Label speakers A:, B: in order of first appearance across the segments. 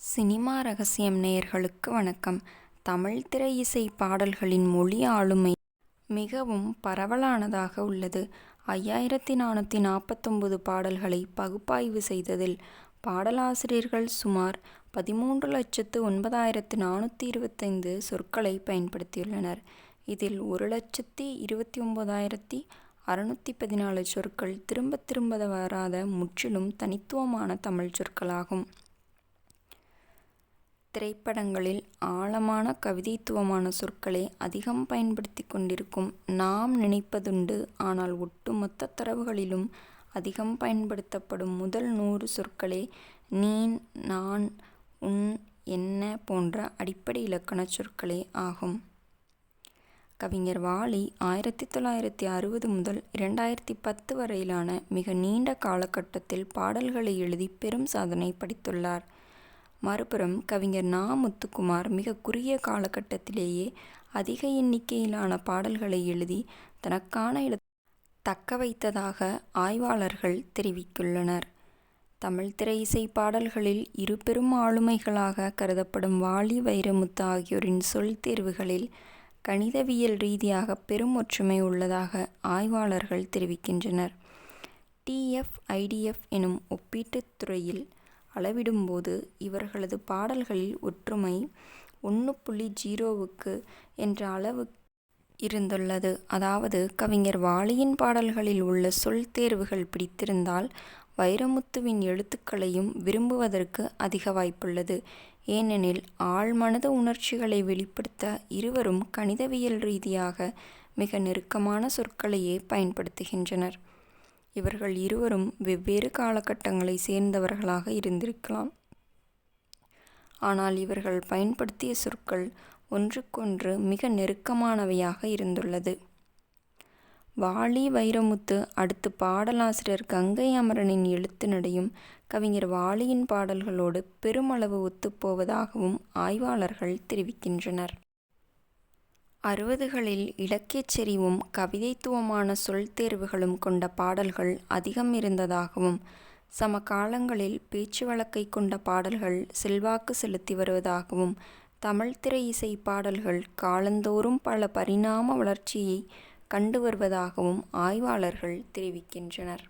A: Cinema ரகசியம் நேயர்களுக்கு வணக்கம். தமிழ் திரை இசை பாடல்களின் மொழி ஆளுமை மிகவும் பரவலானதாக உள்ளது. 5449 பாடல்களை பகுப்பாய்வு செய்ததில் பாடலாசிரியர்கள் சுமார் 13,09,425 சொற்களை பயன்படுத்தியுள்ளனர். இதில் 1,29,614 சொற்கள் திரும்ப திரும்ப வராத முற்றிலும் தனித்துவமான தமிழ் சொற்களாகும். திரைப்படங்களில் ஆழமான கவிதைத்துவமான சொற்களை அதிகம் பயன்படுத்தி கொண்டிருக்கும் நாம் நினைப்பதுண்டு. ஆனால் ஒட்டுமொத்த தரவுகளிலும் அதிகம் பயன்படுத்தப்படும் முதல் 100 சொற்களே நீ, நான், உன், என்ன போன்ற அடிப்படை இலக்கணச் சொற்களே ஆகும். கவிஞர் வாலி 1960 முதல் 2010 வரையிலான மிக நீண்ட காலகட்டத்தில் பாடல்களை எழுதி பெரும் சாதனை படைத்துள்ளார். மறுபுறம் கவிஞர் நா. முத்துக்குமார் மிக குறுகிய காலகட்டத்திலேயே அதிக எண்ணிக்கையிலான பாடல்களை எழுதி தனக்கான இடத்தை தக்க வைத்ததாக ஆய்வாளர்கள் தெரிவித்துள்ளனர். தமிழ் திரை இசை பாடல்களில் இரு பெரும் ஆளுமைகளாக கருதப்படும் வாலி, வைரமுத்து ஆகியோரின் சொல் தேர்வுகளில் கணிதவியல் ரீதியாக பெரும் ஒற்றுமை உள்ளதாக ஆய்வாளர்கள் தெரிவிக்கின்றனர். TF-IDF எனும் ஒப்பீட்டுத் துறையில் அளவிடும்போது இவர்களது பாடல்களில் ஒற்றுமை 1.0க்கு என்ற அளவு இருந்துள்ளது. அதாவது கவிஞர் வாலியின் பாடல்களில் உள்ள சொல் தேர்வுகள் பிடித்திருந்தால் வைரமுத்துவின் எழுத்துக்களையும் விரும்புவதற்கு அதிக வாய்ப்புள்ளது. ஏனெனில் ஆழ்மனது உணர்ச்சிகளை வெளிப்படுத்த இருவரும் கணிதவியல் ரீதியாக மிக நெருக்கமான சொற்களையே பயன்படுத்துகின்றனர். இவர்கள் இருவரும் வெவ்வேறு காலகட்டங்களை சேர்ந்தவர்களாக இருந்திருக்கலாம். ஆனால் இவர்கள் பயன்படுத்திய சொற்கள் ஒன்றுக்கொன்று மிக நெருக்கமானவையாக இருந்துள்ளது. வாலி, வைரமுத்து அடுத்து பாடலாசிரியர் கங்கை அமரனின் எழுத்து நடையும் கவிஞர் வாலியின் பாடல்களோடு பெருமளவு ஒத்துப்போவதாகவும் ஆய்வாளர்கள் தெரிவிக்கின்றனர். 60களில் இலக்கியச் செறிவும் கவிதைத்துவமான சொல் தேர்வுகளும் கொண்ட பாடல்கள் அதிகம் இருந்ததாகவும் சமகாலங்களில் பேச்சு வழக்கை கொண்ட பாடல்கள் செல்வாக்கு செலுத்தி வருவதாகவும் தமிழ் திரை இசை பாடல்கள் காலந்தோறும் பல பரிணாம வளர்ச்சியை கண்டு வருவதாகவும் ஆய்வாளர்கள் தெரிவிக்கின்றனர்.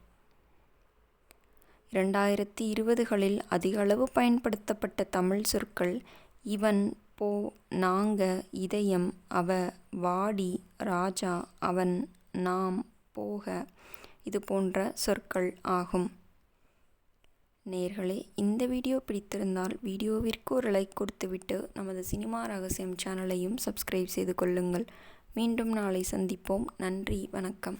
A: 2020களில் அதிகளவு பயன்படுத்தப்பட்ட தமிழ் சொற்கள் இவன், போ, நாங்க, இதயம், அவ, வாடி, ராஜா, அவன், நாம், போக இது போன்ற சொற்கள் ஆகும். நேயர்களே, இந்த வீடியோ பிடித்திருந்தால் வீடியோவிற்கு ஒரு லைக் கொடுத்துவிட்டு நமது சினிமா ரகசியம் சேனலையும் சப்ஸ்கிரைப் செய்து கொள்ளுங்கள். மீண்டும் நாளை சந்திப்போம். நன்றி, வணக்கம்.